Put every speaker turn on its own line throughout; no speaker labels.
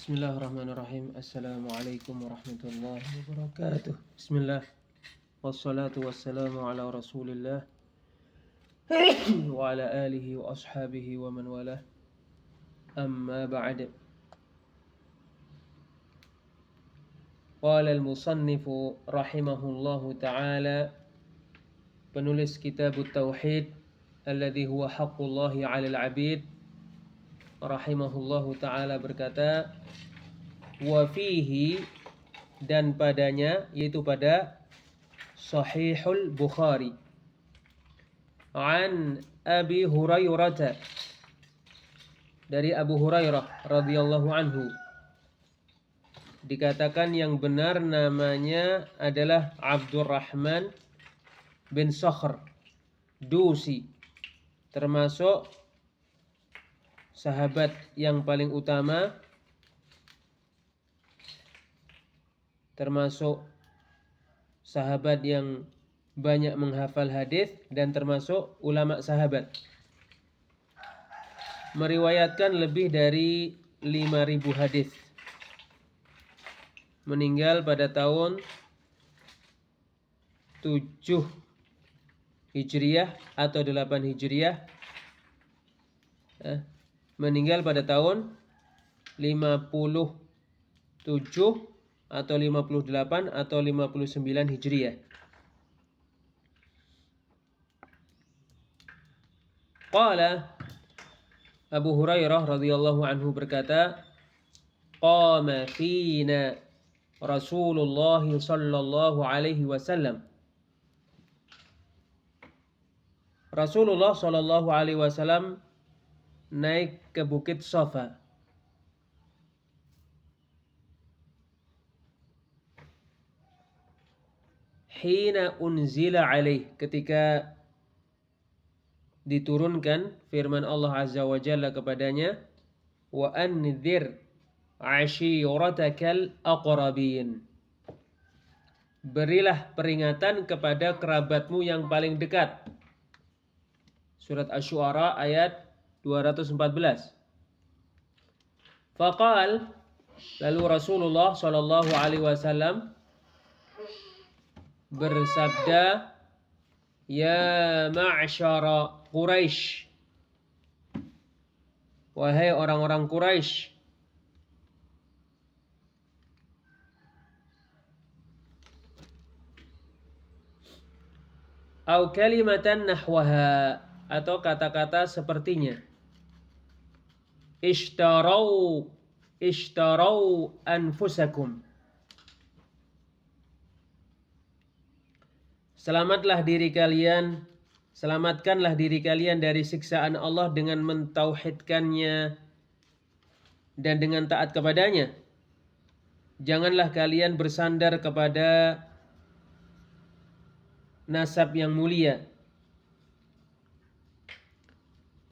Bismillahirrahmanirrahim. Assalamualaikum warahmatullahi wabarakatuh. Bismillah. Wassalatu wassalamu ala rasulillah wa ala alihi wa ashabihi wa man walah. Amma ba'd. Qala al-musannifu rahimahullahu ta'ala, penulis kitab Tauhid alladhi huwa haqqullahi 'alal 'abid, rahimahullahu ta'ala berkata, wa fihi, dan padanya, yaitu pada Sahihul Bukhari, an Abi Hurairah, dari Abu Hurairah radhiyallahu anhu, dikatakan yang benar namanya adalah Abdurrahman bin Sakhr Dusi, termasuk sahabat yang paling utama, termasuk sahabat yang banyak menghafal hadis, dan termasuk ulama sahabat. Meriwayatkan lebih dari 5.000 hadis. Meninggal pada tahun 7 Hijriah atau 8 Hijriah. Meninggal pada tahun 57 atau 58 atau 59 Hijriah. Qala, Abu Hurairah radhiyallahu anhu berkata, qama fina Rasulullah sallallahu alaihi wasallam. Rasulullah sallallahu alaihi wasallam naik ke Bukit Safa. Hina unzila alaih, ketika diturunkan firman Allah Azza wa Jalla kepadanya, wa anzir ashiratakal aqrabin, berilah peringatan kepada kerabatmu yang paling dekat. Surat Asy-Syu'ara ayat 214. Faqal, lalu Rasulullah sallallahu alaihi wasallam bersabda, ya ma'syara Quraisy, wahai orang-orang Quraisy, au kalimatan nahwaha, atau kata-kata sepertinya, ishtarau anfusakum, selamatkanlah diri kalian dari siksaan Allah dengan mentauhidkannya dan dengan taat kepadanya. Janganlah kalian bersandar kepada nasab yang mulia.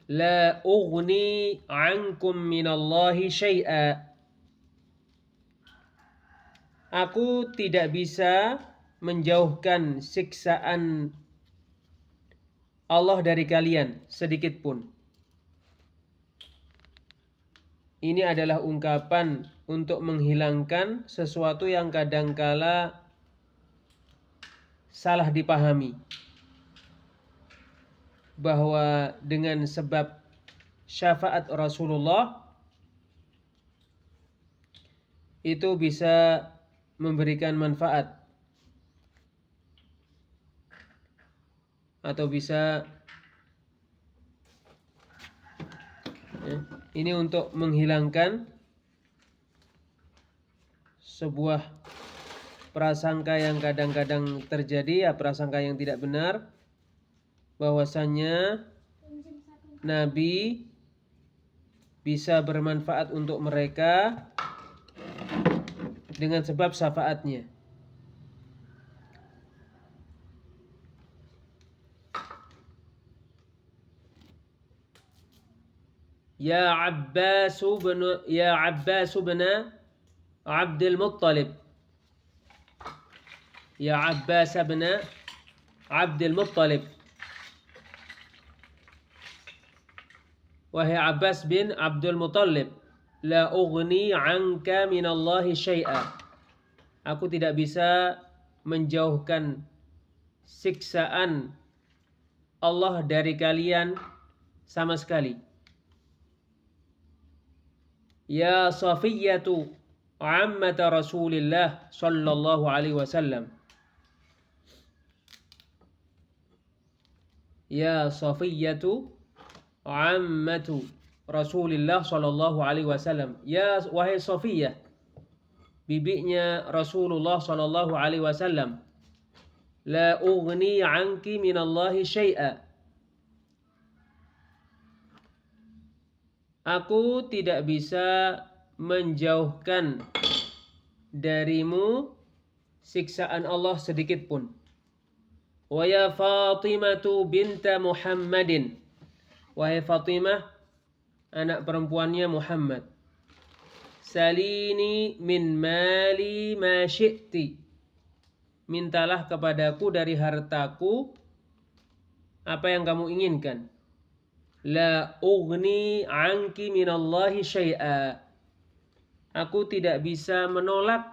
La ughni ankum minallahi syai'a, aku tidak bisa menjauhkan siksaan Allah dari kalian sedikit pun. Ini adalah ungkapan untuk menghilangkan sesuatu yang kadangkala salah dipahami, bahwa dengan sebab syafaat Rasulullah itu bisa memberikan manfaat atau bisa ini untuk menghilangkan sebuah prasangka yang kadang-kadang terjadi, prasangka yang tidak benar, bahwasannya Nabi bisa bermanfaat untuk mereka dengan sebab syafaatnya. Ya Abbas bin Abdul Muttalib, ya Abbas bin Abdul Muttalib, wahai Abbas bin Abdul Muttalib, La ughni 'anka minallahi syai'a. Aku tidak bisa menjauhkan siksaan Allah dari kalian sama sekali. Ya Safiyyatu 'ammata Rasulillah sallallahu alaihi wasallam. Ya Safiyyatu 'ammatu Rasulillah sallallahu alaihi wasallam. Ya wahai Safiyyah, bibinya Rasulullah sallallahu alaihi wasallam. La ughni 'anki minallahi syai'a. Aku tidak bisa menjauhkan darimu siksaan Allah sedikit pun. Wa ya Fatimatu binta Muhammadin. Wahai Fatimah, anak perempuannya Muhammad. Salini min mali ma syi'ti. Mintalah kepadaku dari hartaku apa yang kamu inginkan. La ughni 'anki minallahi syai'a. Aku tidak bisa menolak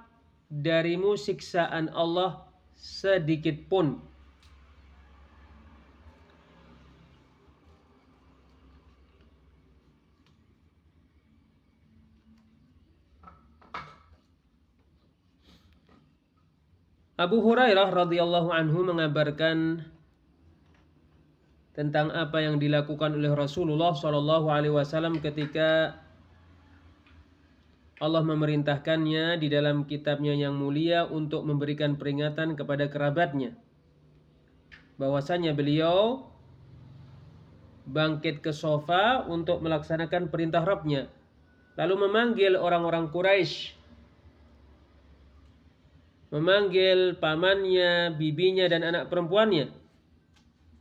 darimu siksaan Allah sedikit pun. Abu Hurairah radhiyallahu anhu mengabarkan tentang apa yang dilakukan oleh Rasulullah sallallahu alaihi wasallam ketika Allah memerintahkannya di dalam kitabnya yang mulia untuk memberikan peringatan kepada kerabatnya. Bahwasanya beliau bangkit ke sofa untuk melaksanakan perintah Rabbnya. Lalu memanggil orang-orang Quraisy, memanggil pamannya, bibinya dan anak perempuannya,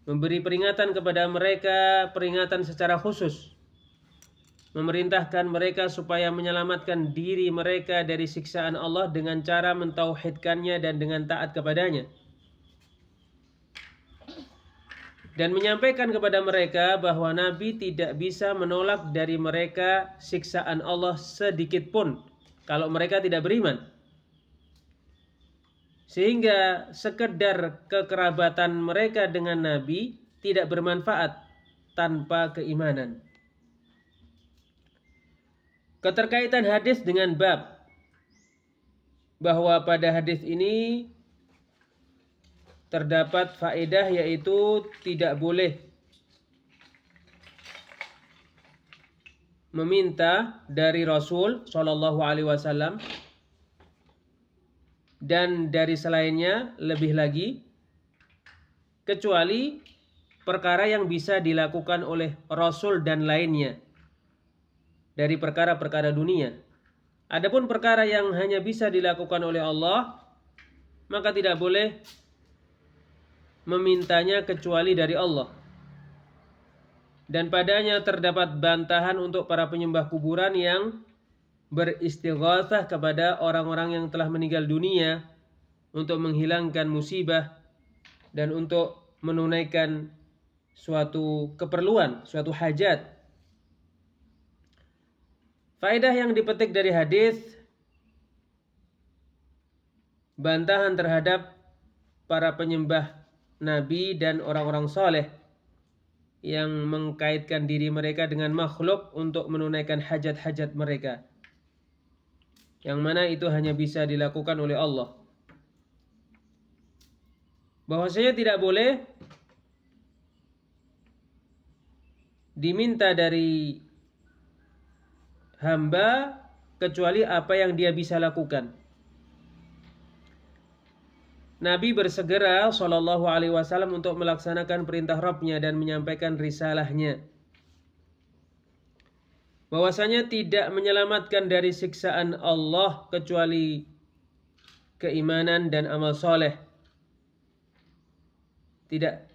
memberi peringatan kepada mereka, peringatan secara khusus, memerintahkan mereka supaya menyelamatkan diri mereka dari siksaan Allah dengan cara mentauhidkannya dan dengan taat kepadanya, dan menyampaikan kepada mereka bahwa Nabi tidak bisa menolak dari mereka siksaan Allah sedikit pun kalau mereka tidak beriman. Sehingga sekedar kekerabatan mereka dengan Nabi tidak bermanfaat tanpa keimanan. Keterkaitan hadis dengan bab, bahwa pada hadis ini terdapat faedah, yaitu tidak boleh meminta dari Rasul sallallahu alaihi wasallam dan dari selainnya, lebih lagi kecuali perkara yang bisa dilakukan oleh Rasul dan lainnya dari perkara-perkara dunia. Adapun perkara yang hanya bisa dilakukan oleh Allah, maka tidak boleh memintanya kecuali dari Allah. Dan padanya terdapat bantahan untuk para penyembah kuburan yang beristighatsah kepada orang-orang yang telah meninggal dunia untuk menghilangkan musibah dan untuk menunaikan suatu keperluan, suatu hajat. Faedah yang dipetik dari hadis, bantahan terhadap para penyembah Nabi dan orang-orang soleh yang mengkaitkan diri mereka dengan makhluk untuk menunaikan hajat-hajat mereka, yang mana itu hanya bisa dilakukan oleh Allah. Bahwasanya tidak boleh diminta dari hamba kecuali apa yang dia bisa lakukan. Nabi bersegera sallallahu alaihi wasallam untuk melaksanakan perintah Rabbnya dan menyampaikan risalahnya. Bahwasanya tidak menyelamatkan dari siksaan Allah kecuali keimanan dan amal soleh. Tidak.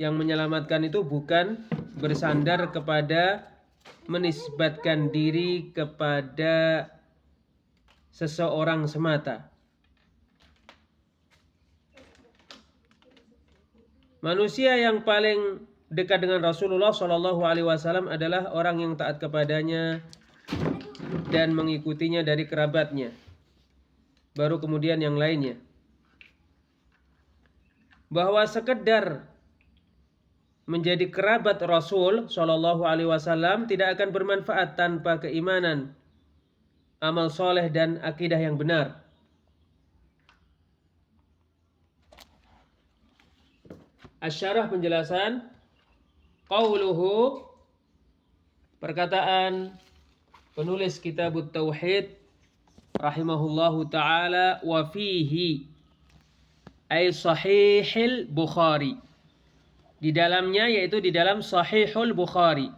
Yang menyelamatkan itu bukan bersandar kepada menisbatkan diri kepada seseorang semata. Manusia yang paling dekat dengan Rasulullah Shallallahu Alaihi Wasallam adalah orang yang taat kepadanya dan mengikutinya dari kerabatnya. Baru kemudian yang lainnya. Bahwa sekedar menjadi kerabat Rasul Shallallahu Alaihi Wasallam tidak akan bermanfaat tanpa keimanan, amal soleh dan akidah yang benar. Asyarah penjelasan. Qauluhu, perkataan penulis Kitabut Tauhid rahimahullahu taala, wa fihi ay sahihil Bukhari. Di dalamnya, yaitu di dalam Sahihul Bukhari.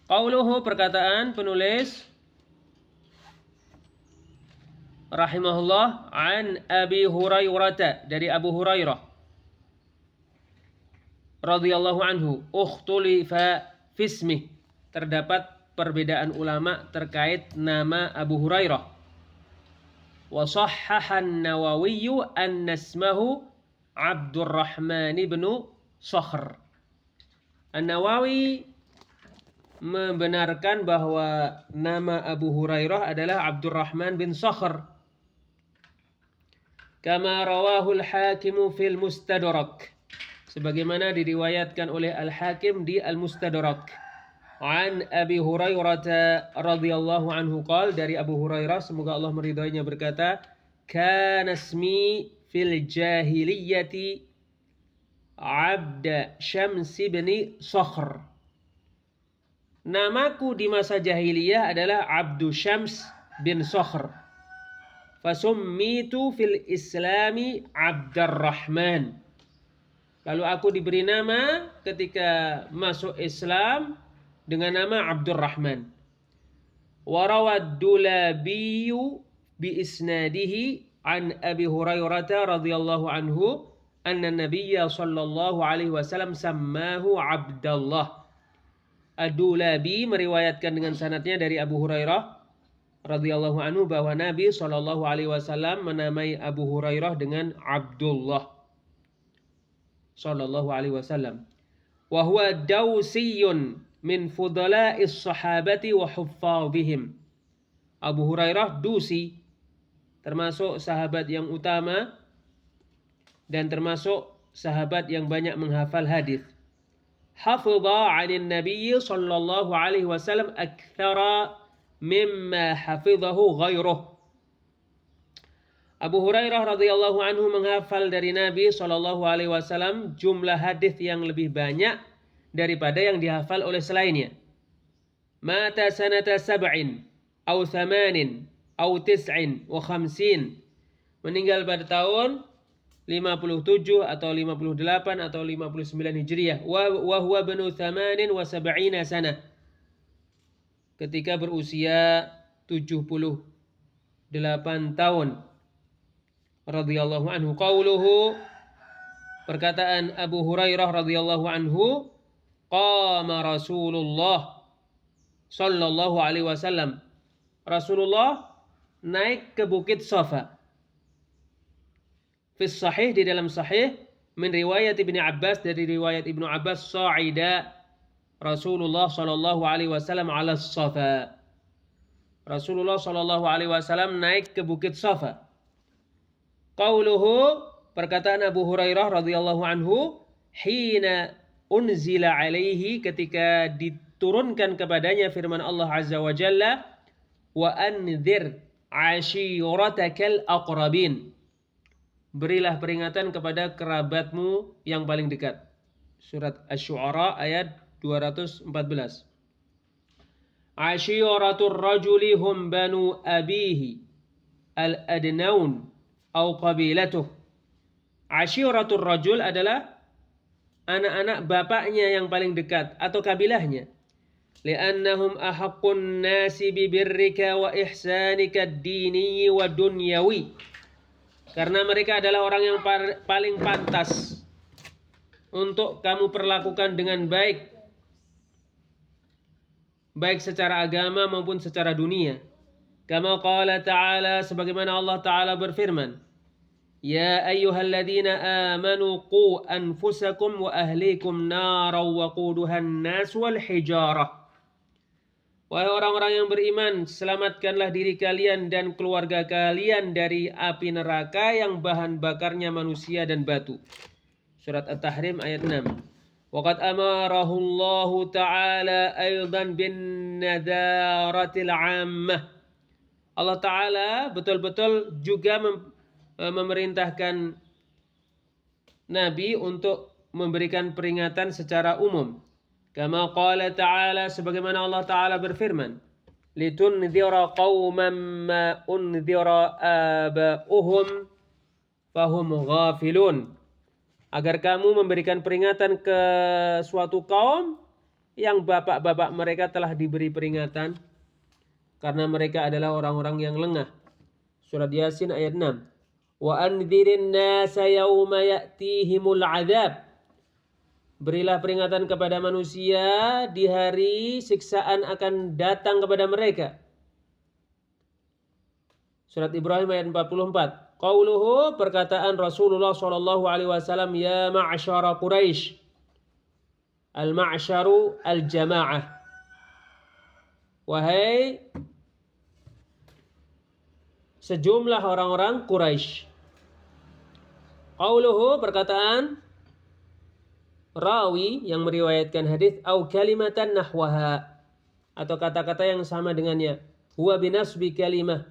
Qauluhu, perkataan penulis rahimahullah, an Abi Hurairah, dari Abu Hurairah radhiyallahu anhu, ukhtulifa fismih, terdapat perbedaan ulama terkait nama Abu Hurairah. Wa sahhahan Nawawi anna ismahu Abdurrahman bin Sakhr. An-Nawawi membenarkan bahwa nama Abu Hurairah adalah Abdurrahman bin Sakhr. Kama rawahul Hakim fil Mustadrak, sebagaimana diriwayatkan oleh Al-Hakim di Al-Mustadrak. An Abi Hurairah radhiyallahu anhu qala, dari Abu Hurairah semoga Allah meridainya berkata, kana ismi fil jahiliyati Abd Syams bin Sakhr. Namaku di masa jahiliyah adalah Abdu Syams bin Sakhr. Fasummitu fil Islami Abdurrahman. Lalu aku diberi nama ketika masuk Islam dengan nama Abdurrahman. Warawad Dulabiyu bi isnadihi an Abi Hurairah radhiyallahu anhu anna Nabiyya sallallahu alaihi wasallam sammahu Abdullah. Ad-Dulabi meriwayatkan dengan sanadnya dari Abu Hurairah radhiyallahu anhu bahwa Nabi sallallahu alaihi wasallam menamai Abu Hurairah dengan Abdullah sallallahu alaihi wasallam. Wa huwa Dausiyun min fudala'is sahabati wa huffadhihim. Abu Hurairah Dusi, termasuk sahabat yang utama dan termasuk sahabat yang banyak menghafal hadis. Hafidha 'anil Nabi sallallahu alaihi wasallam aktsara mimma hafidhahu ghairuh. Abu Hurairah radhiyallahu anhu menghafal dari Nabi sallallahu alaihi wasallam jumlah hadis yang lebih banyak daripada yang dihafal oleh selainnya. Mata sanata sab'in aw thamanin aw tis'in wa khamsin. Meninggal pada tahun 57 atau 58 atau 59 Hijriah. Wa huwa banu 78 sana. Ketika berusia 78 tahun. Radhiyallahu anhu. Qauluhu, perkataan Abu Hurairah radhiyallahu anhu, qama Rasulullah sallallahu alaihi wasallam. Rasulullah naik ke Bukit Safa. Fi sahih, di dalam sahih, min riwayat Ibnu Abbas, dari riwayat Ibnu Abbas, sa'ida Rasulullah sallallahu alaihi wasallam ala Safa. Rasulullah sallallahu alaihi wasallam naik ke Bukit Safa. Qauluhu, perkataan Abu Hurairah radhiyallahu anhu, hina unzila alaihi, ketika diturunkan kepadanya firman Allah azza wa jalla, wa anzir ashiratakal aqrabin. Berilah peringatan kepada kerabatmu yang paling dekat. Surat Asy-Syu'ara ayat 214. Ashiratur rajuli hum banu abihi al-adnaun au qabilatuh. Ashiratur rajul adalah anak-anak bapaknya yang paling dekat atau kabilahnya. Li'annahum ahaqqun nasi bibirrika wa ihsanika ad-dini wa dunyawi. Karena mereka adalah orang yang paling pantas untuk kamu perlakukan dengan baik, baik secara agama maupun secara dunia. Kama qala ta'ala, sebagaimana Allah Ta'ala berfirman, Ya ayyuhalladzina amanu qu anfusakum wa ahlikum nara waquduhan nas wal hijarah. Wahai orang-orang yang beriman, selamatkanlah diri kalian dan keluarga kalian dari api neraka yang bahan bakarnya manusia dan batu. Surat At-Tahrim ayat 6. Waqad amarahu Allah Ta'ala aydan bin nadaratil 'ammah. Allah Ta'ala betul-betul juga memerintahkan Nabi untuk memberikan peringatan secara umum. Kama qala ta'ala, sebagaimana Allah Ta'ala berfirman, litunzira qauman ma unzira aba'uhum fahum ghafilun, agar kamu memberikan peringatan ke suatu kaum yang bapak-bapak mereka telah diberi peringatan karena mereka adalah orang-orang yang lengah. Surat Yasin ayat 6. Wa andzirin nasa yawma ya'tihimul 'adzab. Berilah peringatan kepada manusia di hari siksaan akan datang kepada mereka. Surat Ibrahim ayat 44. Qauluhu, perkataan Rasulullah sallallahu alaihi wasallam, ya ma'syara Quraisy. Al-ma'syaru al-jamaah. Wahai sejumlah orang-orang Quraisy. Qauluhu, perkataan rawi yang meriwayatkan hadis, au kalimatan nahwaha, atau kata-kata yang sama dengannya, huwa binasbi kalimah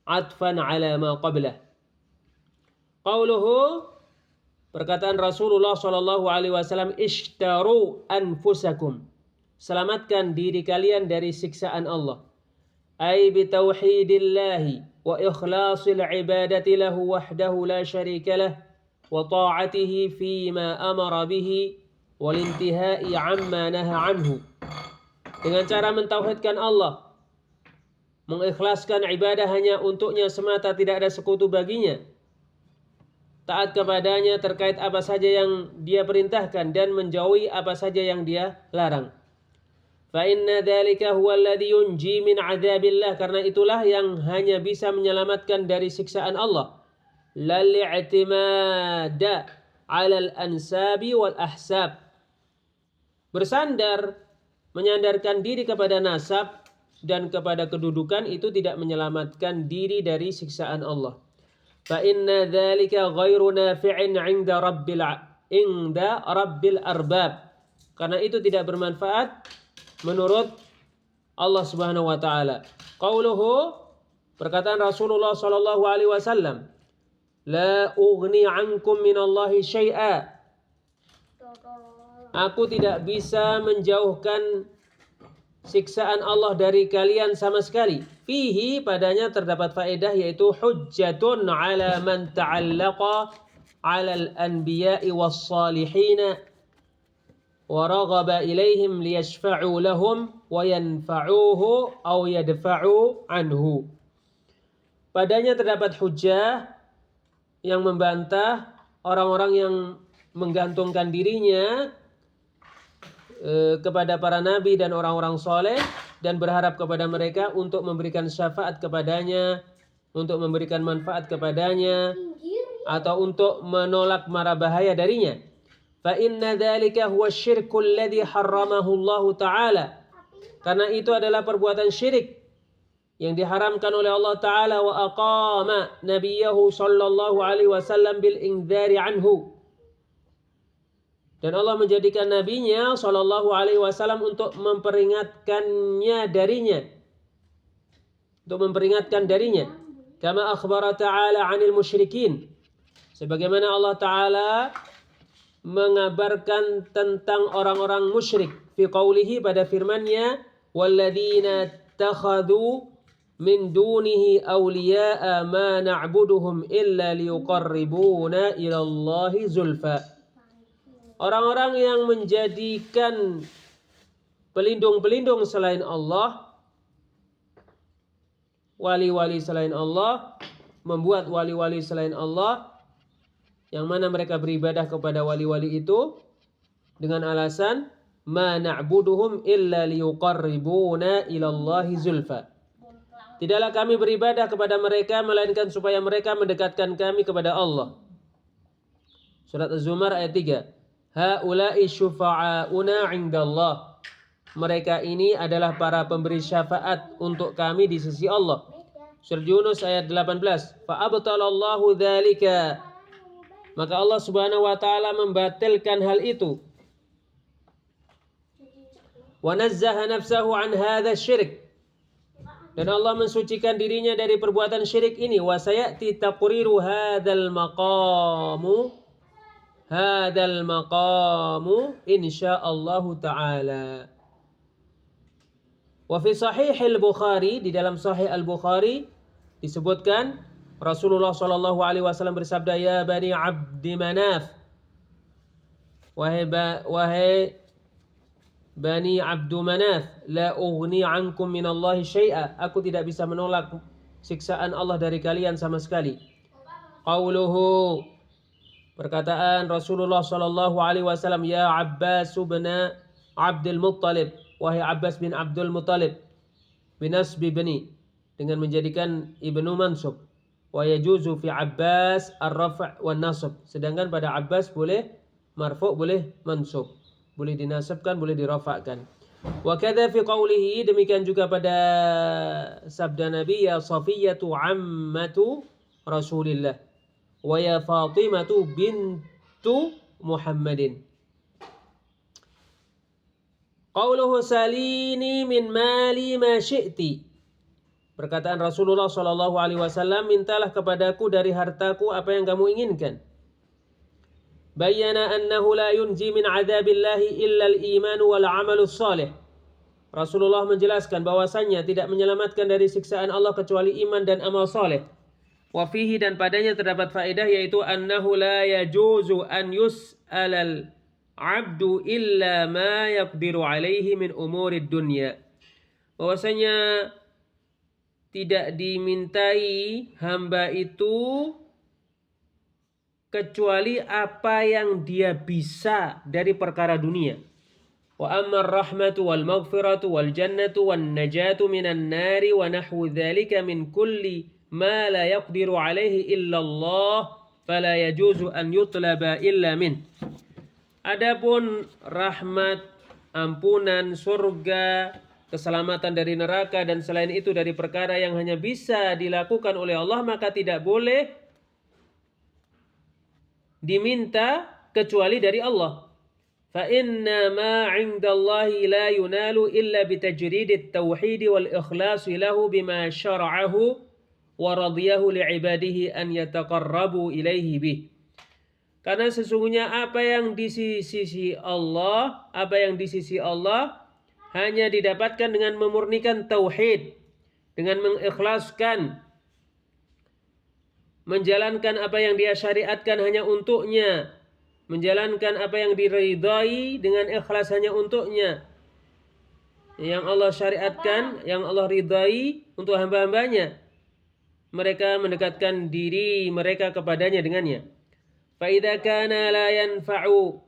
atfan ala ma qablah. Qauluhu, perkataan Rasulullah sallallahu alaihi wasallam, ishtaru anfusakum, selamatkan diri kalian dari siksaan Allah, ay bi tauhidillahi wa ikhlasil ibadati lahu wahdahu la syarika lah wa ta'atihi fima amara bihi wal intihai amma naha anhu. Dengan cara mentauhidkan Allah, mengikhlaskan ibadah hanya untuknya semata, tidak ada sekutu baginya, taat kepadanya terkait apa saja yang dia perintahkan dan menjauhi apa saja yang dia larang. Fa inna dzalika huwa alladhi yunji min 'adzabillah, karena itulah yang hanya bisa menyelamatkan dari siksaan Allah. Lal i'timada 'alal ansabi wal ahsab. Bersandar, menyandarkan diri kepada nasab dan kepada kedudukan itu tidak menyelamatkan diri dari siksaan Allah. Fa inna dzalika ghairu nafi'in 'inda rabbil arbab. Karena itu tidak bermanfaat menurut Allah Subhanahu wa taala. Qauluhu, perkataan Rasulullah sallallahu alaihi wasallam, la ughni 'ankum minallahi syai'a. Aku tidak bisa menjauhkan siksaan Allah dari kalian sama sekali. Fihi, padanya terdapat faedah, yaitu hujjatun 'ala man ta'allaqa 'alal anbiya'i was salihin wa raghaba ilaihim liyashfa'u lahum wa yanfa'uhu aw yadfa'u anhu. Padanya terdapat hujjah yang membantah orang-orang yang menggantungkan dirinya kepada para nabi dan orang-orang soleh dan berharap kepada mereka untuk memberikan syafaat kepadanya, untuk memberikan manfaat kepadanya, atau untuk menolak mara bahaya darinya. Fa inna dzalika huwa syirkul ladzi harramahu Allah Ta'ala. Karena itu adalah perbuatan syirik yang diharamkan oleh Allah Ta'ala. Wa aqama nabiyahu sallallahu alaihi wasallam bil indzari anhu. Dan Allah menjadikan nabinya sallallahu alaihi wasallam untuk memperingatkannya darinya. Untuk memperingatkan darinya. Kama akhbara ta'ala 'anil musyrikin. Sebagaimana Allah Ta'ala mengabarkan tentang orang-orang musyrik fi qaulihi, pada firman-Nya, walladzina takhadhu min dunihi awliya'a ma na'buduhum illa liyuqarribuna ila Allahi zulfa. Orang-orang yang menjadikan pelindung-pelindung selain Allah, wali-wali selain Allah, membuat wali-wali selain Allah, yang mana mereka beribadah kepada wali-wali itu dengan alasan ma na'buduhum illa liyuqarribuna ila Allahi zulfa. Tidaklah kami beribadah kepada mereka melainkan supaya mereka mendekatkan kami kepada Allah. Surat Az-Zumar ayat 3. Haula'i syufa'auna 'indallah. Mereka ini adalah para pemberi syafaat untuk kami di sisi Allah. Surat Yunus ayat 18. Fa'abtalallahu dzalika. Maka Allah Subhanahu wa taala membatalkan hal itu. Wa nazzaha nafsahu an hadza syirik. Dan Allah mensucikan dirinya dari perbuatan syirik ini. Wa sayati taqriru hadzal maqamu insyaallah taala. Wa fi sahih al-Bukhari, di dalam sahih al-Bukhari disebutkan Rasulullah sallallahu alaihi wasallam bersabda, ya bani Abdi Manaf, wahai Bani Abdu Manaf, la ughni ankum minallahi syai'a. Aku tidak bisa menolak siksaan Allah dari kalian sama sekali. Qauluhu, perkataan Rasulullah sallallahu alaihi wasallam, ya Abbas bin Abdul Muttalib, wahai Abbas bin Abdul Muttalib, binasbi bani, dengan menjadikan ibnu mansub. Wa yajuzu fi Abbas ar-raf' wan nasb. Sedangkan pada Abbas boleh marfu', boleh mansub. Boleh dinasabkan, boleh dirafa'kan. Wa kadza fi qawlihi, demikian juga pada sabda Nabi, ya Safiyatu ammatu Rasulillah wa ya Fatimatu bintu Muhammadin. Qauluhu salini min mali ma syi'ti. Perkataan Rasulullah sallallahu alaihi wasallam, mintalah kepadaku dari hartaku apa yang kamu inginkan. Bayyana annahu la yunji min adzabillahi illa al-iman wal 'amalus salih. Rasulullah menjelaskan bahwasannya tidak menyelamatkan dari siksaan Allah kecuali iman dan amal saleh. Wa fihi, dan padanya terdapat faedah, yaitu annahu la yajuzu an yus'alal 'abdu illa ma yaqdiru 'alaihi min umurid dunya. Bahwasanya tidak dimintai hamba itu kecuali apa yang dia bisa dari perkara dunia. Wa amma ar-rahmatu wal maghfiratu wal jannatu wan najatu minan nari wa nahwu dzalika min kulli ma la yaqdiru alaihi illa Allah fala yajuzu an yutlaba illa min. Adapun rahmat, ampunan, surga, keselamatan dari neraka dan selain itu dari perkara yang hanya bisa dilakukan oleh Allah, maka tidak boleh diminta kecuali dari Allah. Fa inna ma 'indallahi la yunalu illa bitajridit tauhid wal ikhlas lahu bima syara'ahu wa radiyahu li'ibadihi an yataqarrabu ilaihi bih. Karena sesungguhnya apa yang di sisi Allah hanya didapatkan dengan memurnikan tauhid, dengan mengikhlaskan, menjalankan apa yang dia syariatkan hanya untuknya, menjalankan apa yang diridai dengan ikhlas hanya untuknya, yang Allah syariatkan, yang Allah ridai untuk hamba-hambanya, mereka mendekatkan diri mereka kepadanya dengannya. Fa idza kana la yanfa'u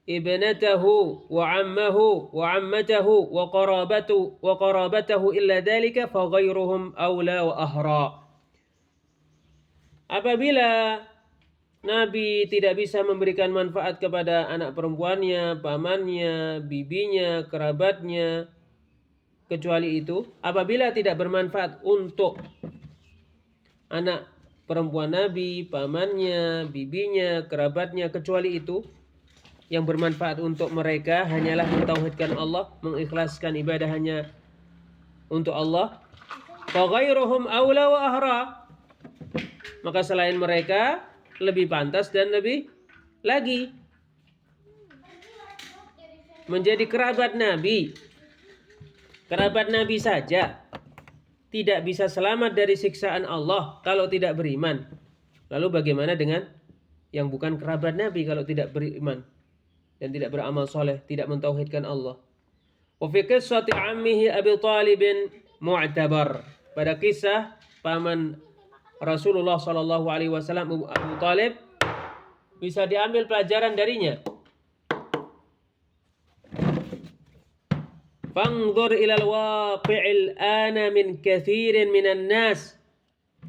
ibnatahu wa ammahu wa ammatahu wa qarabatahu illa dhalika fa ghairuhum awla wa ahra. Apabila Nabi tidak bisa memberikan manfaat kepada anak perempuannya, pamannya, bibinya, kerabatnya, kecuali itu, apabila tidak bermanfaat untuk anak perempuan Nabi, pamannya, bibinya, kerabatnya, kecuali itu, yang bermanfaat untuk mereka hanyalah mentauhidkan Allah, mengikhlaskan ibadah hanya untuk Allah. Fa ghairuhum aula wa ahra. Maka selain mereka lebih pantas dan lebih lagi menjadi kerabat Nabi. Kerabat Nabi saja tidak bisa selamat dari siksaan Allah kalau tidak beriman. Lalu bagaimana dengan yang bukan kerabat Nabi kalau tidak beriman dan tidak beramal soleh, tidak mentauhidkan Allah? Wa fi qissati ammihi Abi Thalib mu'tabar. Pada kisah paman Rasulullah sallallahu alaihi wasallam Abu Thalib bisa diambil pelajaran darinya. Fanzur ilal waqi'il ana min kathirin minan nas.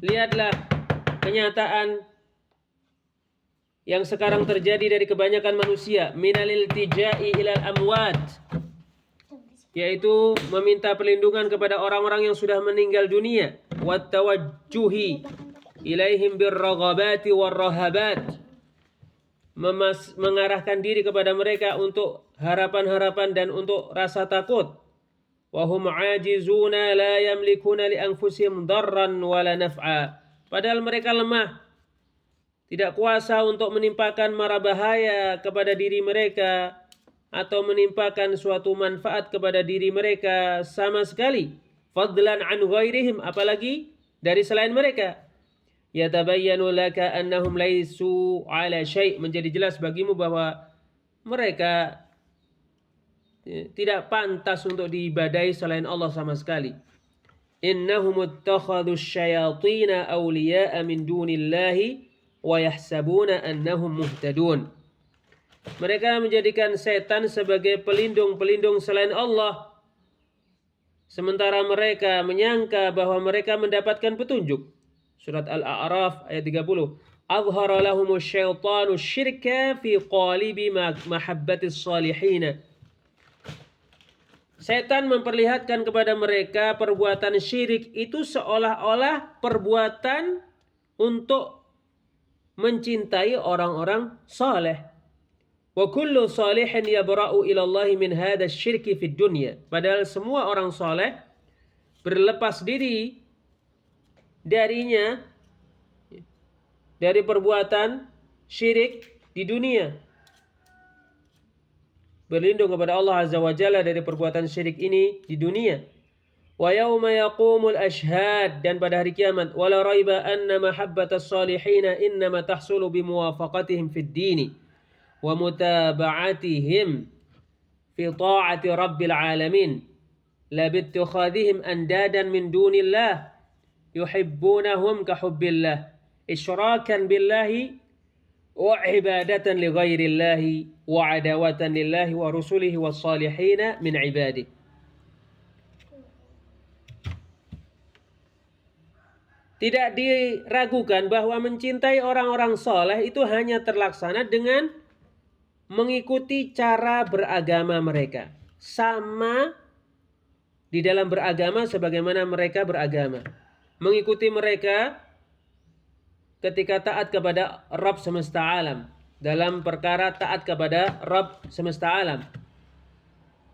Lihatlah kenyataan yang sekarang terjadi dari kebanyakan manusia. Minal iltija'i ilal amwat, yaitu meminta perlindungan kepada orang-orang yang sudah meninggal dunia. Wat tawajjuhi ilaihim birraghabati warrahabat, mengarahkan diri kepada mereka untuk harapan-harapan dan untuk rasa takut. Wahum ajizuna la yamlikuna li anfusihim darran wala naf'a. Padahal mereka lemah, tidak kuasa untuk menimpakan mara bahaya kepada diri mereka atau menimpakan suatu manfaat kepada diri mereka sama sekali. Fadlan an ghairihim, apalagi dari selain mereka. Yatabayyanu laka annahum laisu ala syai', menjadi jelas bagimu bahwa mereka tidak pantas untuk diibadahi selain Allah sama sekali. Innahum ittakhadhu syayatina awliya'a min dunillahi wa yahsabuna annahum muhtadun. Mereka menjadikan setan sebagai pelindung-pelindung selain Allah, sementara mereka menyangka bahwa mereka mendapatkan petunjuk. Surat Al-A'raf ayat 30. Azhara lahumus syaitanu syirka fi qalibi mahabbatis salihina. Setan memperlihatkan kepada mereka perbuatan syirik itu seolah-olah perbuatan untuk mencintai orang-orang saleh. Wa kullu salihin yabra'u ila Allah min hadha syirki fid dunya. Padahal semua orang saleh berlepas diri darinya, dari perbuatan syirik di dunia, berlindung kepada Allah Azza wa Jalla dari perbuatan syirik ini di dunia. Wa yauma yaqumul ashhad, dan pada hari kiamat, wala raiba anna mahabbatas salihina innama tahsulu bimuwafaqatihim fid dini wa mutaba'atihim fi ta'ati rabbil alamin la bittikhadhihim andadan min dunillah yuhibbunahum ka hubbillah isyrakan billahi wa ibadatan li ghairillahi wa adawatan lillahi wa rusulihi was salihina min ibadihi. Tidak diragukan bahwa mencintai orang-orang soleh itu hanya terlaksana dengan mengikuti cara beragama mereka, sama di dalam beragama sebagaimana mereka beragama. Mengikuti mereka ketika taat kepada Rabb semesta alam, dalam perkara taat kepada Rabb semesta alam.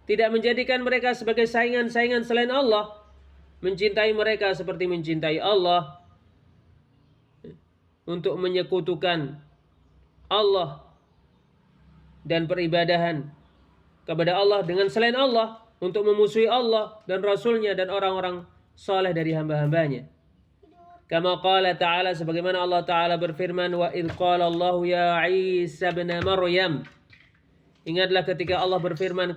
Tidak menjadikan mereka sebagai saingan-saingan selain Allah. Mencintai mereka seperti mencintai Allah, untuk menyekutukan Allah dan peribadahan kepada Allah dengan selain Allah, untuk memusuhi Allah dan Rasulnya dan orang-orang saleh dari hamba-hambanya. Kama qala ta'ala, sebagaimana Allah Ta'ala berfirman, wa idh qala Allahu ya Isa ibn Maryam. Ingatlah ketika Allah berfirman,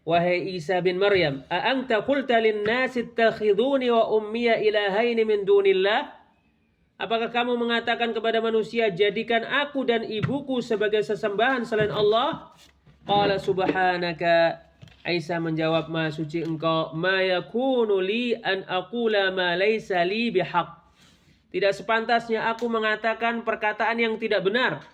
wahai Isa bin Maryam, a anta qulta lin-nasi ittakhiduni wa ummiya ilahaini min dunillah? Apakah kamu mengatakan kepada manusia, jadikan aku dan ibuku sebagai sesembahan selain Allah? Qala subhanaka, Isa menjawab, maha suci engkau, ma yakunu li an aqula ma laysa li bihaq. Tidak sepantasnya aku mengatakan perkataan yang tidak benar.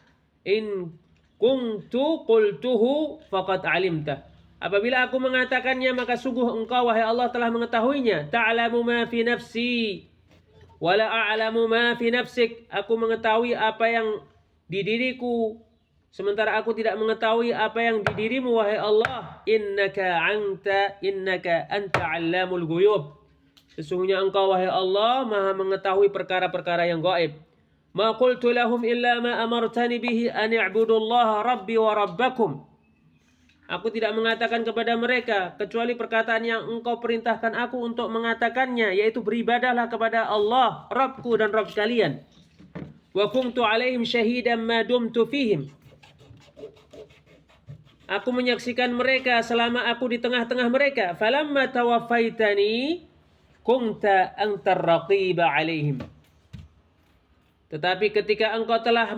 In kuntu qultuhu faqad alimta. Apabila aku mengatakannya, maka sungguh engkau wahai Allah telah mengetahuinya. Ta'lamu ma fi nafsi wala a'lamu ma fi nafsik. Aku mengetahui apa yang di diriku, sementara aku tidak mengetahui apa yang di dirimu wahai Allah. Innaka anta 'allamul ghuyub. Sesungguhnya engkau wahai Allah maha mengetahui perkara-perkara yang gaib. Ma qultu lahum illa ma amartani bihi an i'budullaha rabbi wa rabbakum. Aku tidak mengatakan kepada mereka kecuali perkataan yang engkau perintahkan aku untuk mengatakannya, yaitu beribadahlah kepada Allah, Rabbku dan Rabb kalian. Wa kuntu 'alaihim syahidan ma dumtu fihim. Aku menyaksikan mereka selama aku di tengah-tengah mereka. Falamma tawaffaitani kunta antar raqiba 'alaihim. Tetapi ketika engkau telah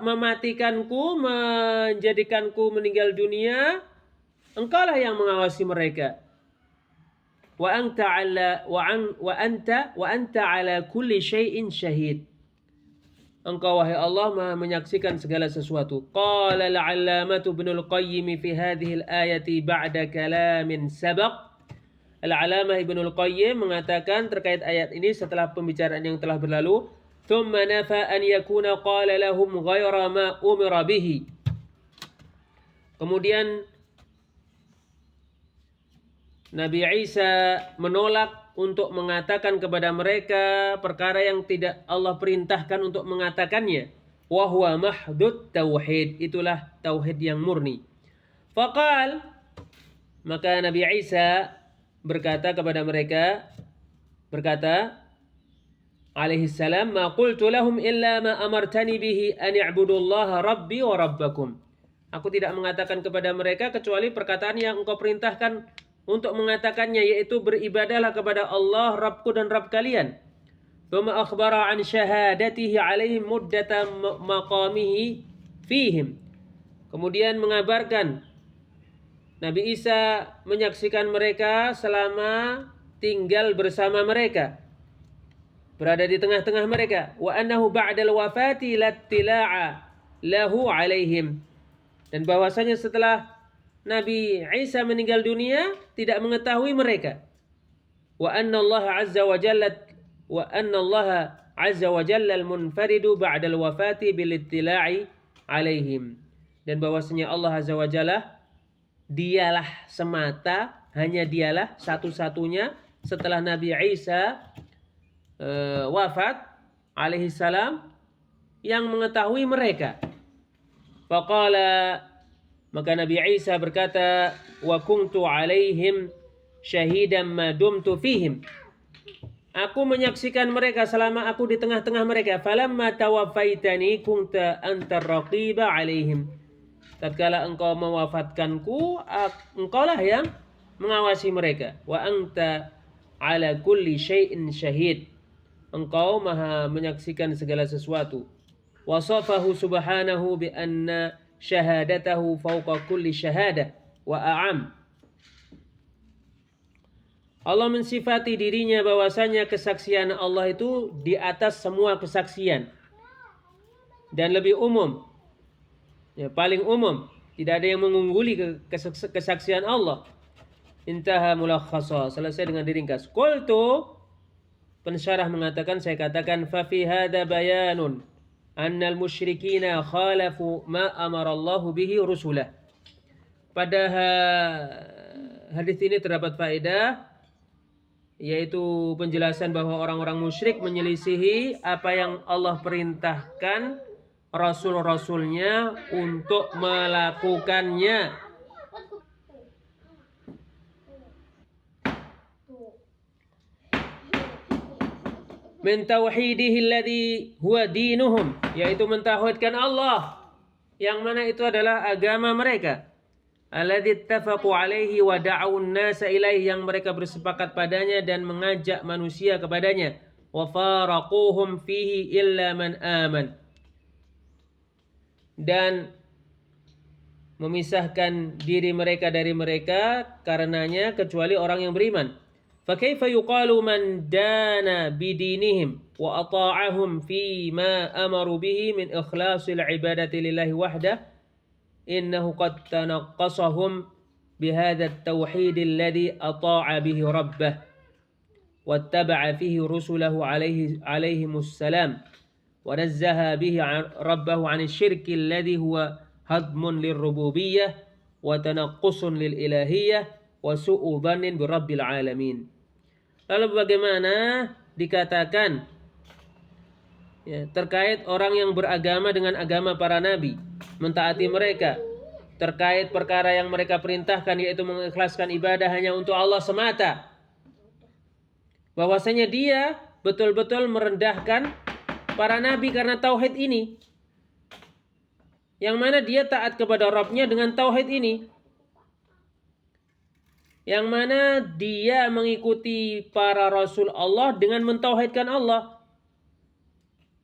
mematikanku, menjadikanku meninggal dunia, engkaulah yang mengawasi mereka. Wa anta ala kulli syai'in syahid. Engkau wahai Allah Maha menyaksikan segala sesuatu. Qala al-'allamatu Ibnul Qayyim fi hadhihi al-ayati ba'da kalamin sabaq. Al-'allamah Ibnul Qayyim mengatakan terkait ayat ini setelah pembicaraan yang telah berlalu, thumma nafa an yakuna qala lahum ghaira ma umira bihi. Kemudian Nabi Isa menolak untuk mengatakan kepada mereka perkara yang tidak Allah perintahkan untuk mengatakannya. Wa huwa mahdud tauhid, itulah tauhid yang murni. Faqal, maka Nabi Isa berkata kepada mereka, alaihi salam, ma qultu lahum illa ma amartani bihi an i'budullaha rabbi wa rabbakum. Aku tidak mengatakan kepada mereka kecuali perkataan yang engkau perintahkan untuk mengatakannya, yaitu beribadahlah kepada Allah, Rabbku dan Rabb kalian. Thumma akhbara an syahadatihi alaihim muddata maqamihi fihim. Kemudian mengabarkan Nabi Isa menyaksikan mereka selama tinggal bersama mereka, berada di tengah-tengah mereka. Wa annahu ba'dal wafati lattila'a lahu alaihim. Dan bahwasanya setelah Nabi Isa meninggal dunia tidak mengetahui mereka. Wa anna Allah azza wa jalla al-munfaridu ba'dal wafati bil ittila'i alaihim. Dan bahwasanya Allah azza wa jalla dialah semata, hanya dialah satu-satunya setelah Nabi Isa wafat alaihi salam yang mengetahui mereka. Faqala, maka Nabi Isa berkata, wa kuntu alaihim syahidan ma dumtu fihim. Aku menyaksikan mereka selama aku di tengah-tengah mereka. Falamma tawaffaitani kunta antar raqiba alaihim. Tatkala engkau mewafatkanku, engkaulah yang mengawasi mereka. Wa anta ala kulli syai'in syahid. Engkau maha menyaksikan segala sesuatu. Wasafahu subhanahu bi anna syahadatahu fauqa kulli syahadah wa a'am. Allah mensifati dirinya bahwasanya kesaksian Allah itu di atas semua kesaksian dan lebih umum, ya, paling umum, tidak ada yang mengungguli kesaksian Allah. Intaha mulakhasa, selesai dengan diringkas. Qultu, pensyarah mengatakan, saya katakan, fa fi hadza bayanun annal musyrikina khalafu ma amara Allah bihi rusulah. Pada hadis ini terdapat faedah, yaitu penjelasan bahwa orang-orang musyrik menyelisihi apa yang Allah perintahkan Rasul-Rasulnya untuk melakukannya. Min tauhidihi alladhi huwa dinuhum, yaitu mentauhidkan Allah, yang mana itu adalah agama mereka. Alladzi ittafaqu alaihi wa da'un nasa ilaihi, yang mereka bersepakat padanya dan mengajak manusia kepadanya. Wa faraquhum fihi illa man aman, dan memisahkan diri mereka dari mereka karenanya kecuali orang yang beriman. Fa kaifa yuqalu man dana bidinihim wa ata'ahum fi ma amaru bihi min ikhlasil ibadati lillahi wahdah, innahu qad tanaqqasahum bihadha at-tauhid alladhi ata'a bihi rabbah wattaba'a fihi rusulahu alaihimus salam wa nazzaha bihi rabbahu 'anil syirki alladhi huwa hadmun lirrububiyyah wa tanaqqusun lil ilahiyyah wa su'u dhannin bi rabbil alamin. Lalu bagaimana dikatakan, ya, terkait orang yang beragama dengan agama para nabi, mentaati mereka terkait perkara yang mereka perintahkan, yaitu mengikhlaskan ibadah hanya untuk Allah semata, bahwasanya dia betul-betul merendahkan para nabi karena tauhid ini, yang mana dia taat kepada Rabbnya dengan tauhid ini, yang mana dia mengikuti para rasul Allah dengan mentauhidkan Allah,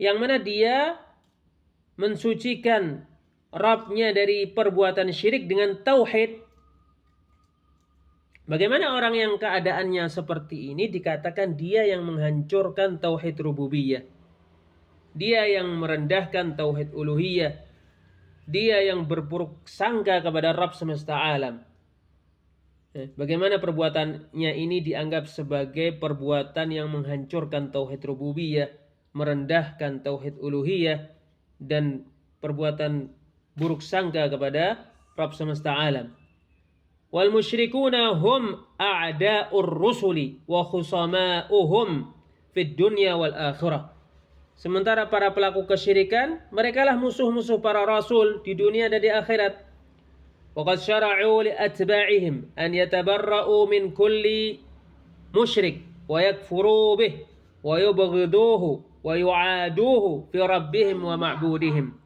yang mana dia mensucikan Rabbnya dari perbuatan syirik dengan tauhid, Bagaimana orang yang keadaannya seperti ini dikatakan dia yang menghancurkan tauhid rububiyah. Dia yang merendahkan tauhid uluhiyah. Dia yang berburuk sangka kepada Rabb semesta alam. Bagaimana perbuatannya ini dianggap sebagai perbuatan yang menghancurkan tauhid rububiyah, merendahkan tauhid uluhiyah, dan perbuatan buruk sangka kepada Rabb semesta alam. Wal musyrikuna hum a'da'ur rusuli wa khusama'uhum fid dunya wal akhirah. Sementara para pelaku kesyirikan, merekalah musuh-musuh para rasul di dunia dan di akhirat. Waqad syara'u li atba'ihim an yatabarra'u min kulli musyrik wa yakfuru bih wa yubghiduhu wa yu'aduhu fi rabbihim wa ma'budihim.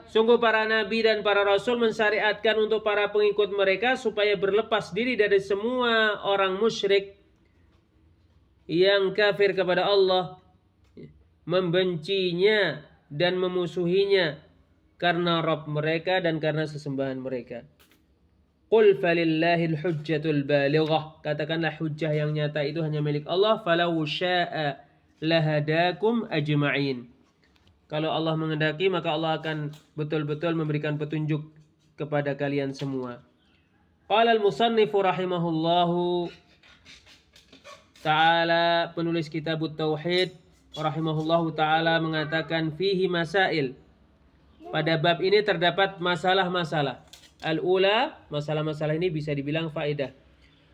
Sungguh para nabi dan para rasul mensyariatkan untuk para pengikut mereka supaya berlepas diri dari semua orang musyrik yang kafir kepada Allah, membencinya dan memusuhinya karena Rabb mereka dan karena sesembahan mereka. Qul falillahil hujjatul balighah. Katakanlah hujjah yang nyata itu hanya milik Allah. Falau sya'a lahadakum ajma'in. Kalau Allah menghendaki maka Allah akan betul-betul memberikan petunjuk kepada kalian semua. Qala al-musannifu rahimahullahu ta'ala, penulis kitab Tauhid rahimahullahu ta'ala mengatakan fihi masail. Pada bab ini terdapat masalah-masalah. Al-ula, masalah-masalah ini bisa dibilang faedah.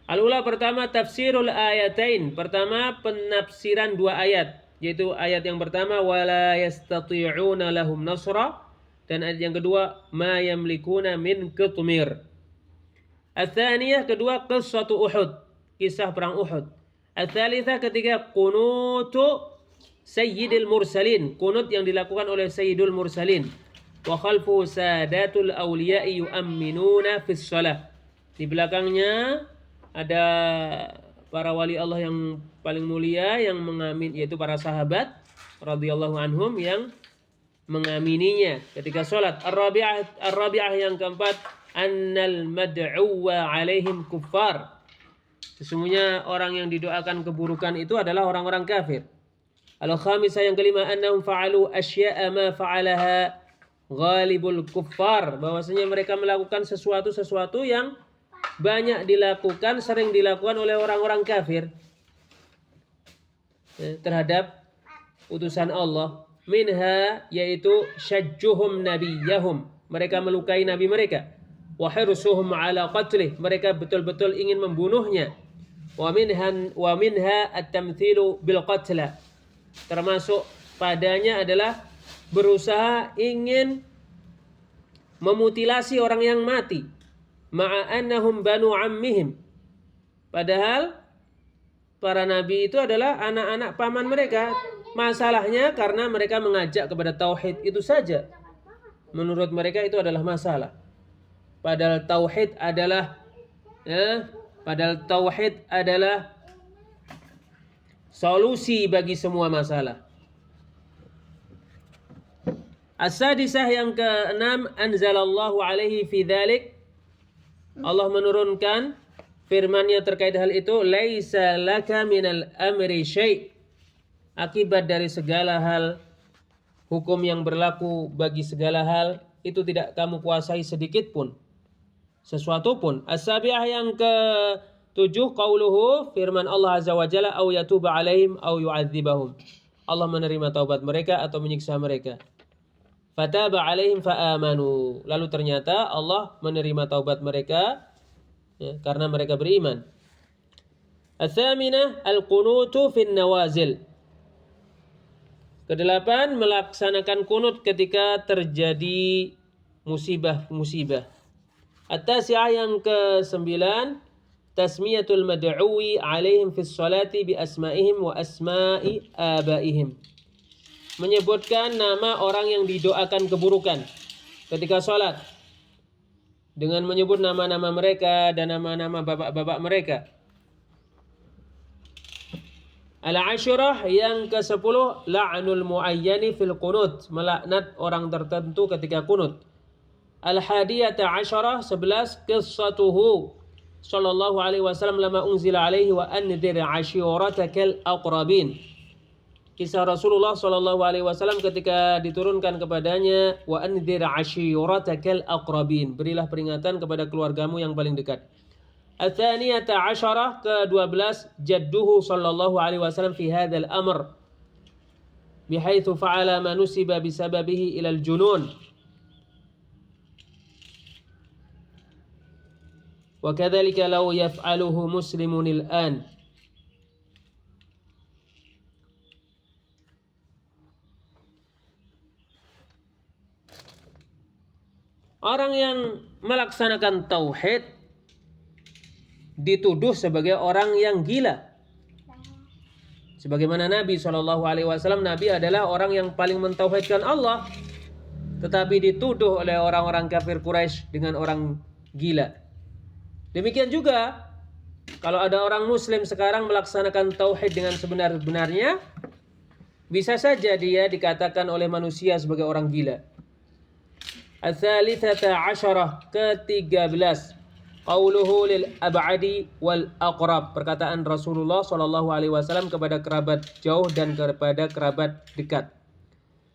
Al-ula pertama tafsirul ayatain. Pertama penafsiran dua ayat. Yaitu ayat yang pertama wala yastati'una lahum nasra, dan ayat yang kedua ma yamlikuna min qitmir. Ats-tsaniyah kedua qissatu Uhud, kisah perang Uhud. Ats-tsalitsah ketiga qunutu sayyidil mursalin, kunut yang dilakukan oleh sayyidul mursalin. Wa khalfu sadatul awliya'i yu'amminuna fis shalah. Di belakangnya ada para wali Allah yang paling mulia yang mengamin, yaitu para sahabat radhiyallahu anhum yang mengamininya ketika salat. Ar-rabi'ah yang keempat annal mad'uwa alaihim kuffar. Sesungguhnya orang yang didoakan keburukan itu adalah orang-orang kafir. Al-khamisah yang kelima annahum fa'alu asya'a ma fa'alaha ghalibul kuffar, bahwasanya mereka melakukan sesuatu yang banyak dilakukan, sering dilakukan oleh orang-orang kafir terhadap utusan Allah. Minha, yaitu syajjuhum nabiyahum, mereka melukai nabi mereka. Wa hirsuhum ala qatlih, mereka betul-betul ingin membunuhnya. Wa minha at-tamthilu bil qatla, termasuk padanya adalah berusaha ingin memutilasi orang yang mati. Ma'annahum banu ammihim, padahal para nabi itu adalah anak-anak paman mereka. Masalahnya karena mereka mengajak kepada tauhid itu saja, menurut mereka itu adalah masalah. Padahal tauhid adalah solusi bagi semua masalah. As-sadisah yang keenam anzalallahu alaihi fi dzalik, Allah menurunkan firman-Nya terkait hal itu, laisa laka minal amri syai', akibat dari segala hal, hukum yang berlaku bagi segala hal itu tidak kamu kuasai sedikit pun, sesuatu pun. As-sabi'ah yang ke-7 qauluhu, firman Allah azza wa jalla, au yatuba alaihim au yu'adzibahum, Allah menerima taubat mereka atau menyiksa mereka. Fataba alaihim fa'amanu, lalu ternyata Allah menerima taubat mereka karena mereka beriman. Ats-tsaminah al-qunutu fin nawazil. Kedelapan, melaksanakan kunut ketika terjadi musibah-musibah. At-tasi'ah yang ke-9 tasmiyatul mad'uwi alaihim fis salati bi asma'ihim wa asma'i abaihim, menyebutkan nama orang yang didoakan keburukan ketika sholat dengan menyebut nama-nama mereka dan nama-nama bapak-bapak mereka. Al-Ashurah yang ke-10 la'nul muayyani fil qunut, melaknat orang tertentu ketika kunut. Al-Hadiyata Asyarah 11 qissatuhu sallallahu alaihi wasallam lama unzila alaihi wa anzir ashiratakal aqrabin. Kisah Rasulullah sallallahu alaihi wasallam ketika diturunkan kepadanya wa anzir ashiratakal aqrabin, berilah peringatan kepada keluargamu yang paling dekat. Atsaniyata asyarah, ke-12, jadduhu sallallahu alaihi wasallam fi hadzal amr bihaitsu fa'ala ma nusiba bisababihi ila al-junun. Wa kadzalika law yaf'aluhu muslimun al-an. Orang yang melaksanakan tauhid dituduh sebagai orang yang gila. Sebagaimana Nabi SAW, Nabi adalah orang yang paling mentauhidkan Allah, tetapi dituduh oleh orang-orang kafir Quraisy dengan orang gila. Demikian juga kalau ada orang muslim sekarang melaksanakan tauhid dengan sebenar-benarnya, bisa saja dia dikatakan oleh manusia sebagai orang gila. Ats-tsalitsata asyarah, ke-13, qauluhu lil ab'adi wal aqrab, perkataan Rasulullah sallallahu alaihi wasallam kepada kerabat jauh dan kepada kerabat dekat.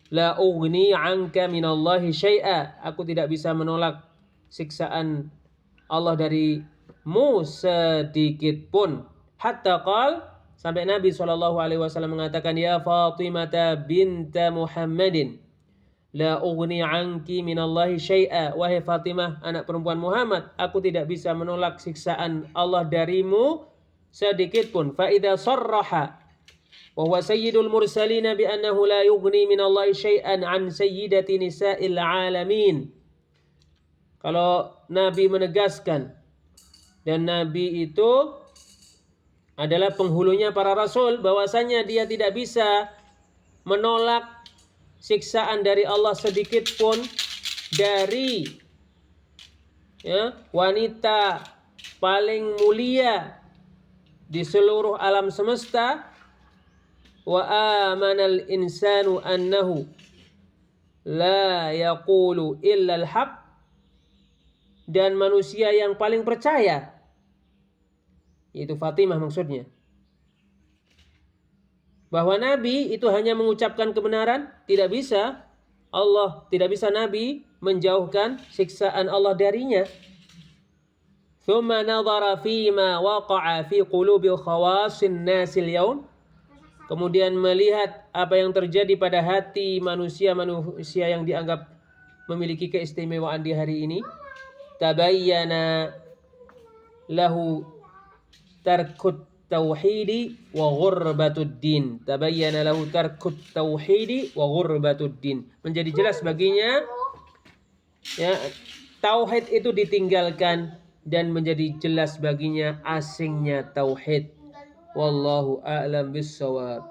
La ughni 'anka minallahi syai'a, aku tidak bisa menolak siksaan Allah darimu sedikit pun. Hatta qal, sampai Nabi sallallahu alaihi wasallam mengatakan, ya Fatimah binta Muhammadin, la ughni 'anki minallahi syai'a, wahai Fatimah anak perempuan Muhammad, aku tidak bisa menolak siksaan Allah darimu sedikit pun. Fa idza sarraha wa huwa sayyidul mursalin bi annahu la yughni minallahi syai'an 'an sayyidati nisa'il 'alamin. Kalau Nabi menegaskan, dan Nabi itu adalah penghulunya para rasul, bahwasanya dia tidak bisa menolak siksaan dari Allah sedikit pun dari wanita paling mulia di seluruh alam semesta. Wa amanal insanu annahu la yaqulu illa al-haq, dan manusia yang paling percaya, yaitu Fatimah maksudnya, bahwa Nabi itu hanya mengucapkan kebenaran, tidak bisa Nabi menjauhkan siksaan Allah darinya. Thumma nadhara fima waqa'a fi qulubil khawasin nasil yaum, kemudian melihat apa yang terjadi pada hati manusia yang dianggap memiliki keistimewaan di hari ini. Tabayyana lahu tarkut tauhidi wa ghurbatud din. Tabayyana lahu tarkut tauhidi wa ghurbatud din. Menjadi jelas baginya, tauhid itu ditinggalkan dan menjadi jelas baginya asingnya tauhid. Wallahu a'lam bissawab.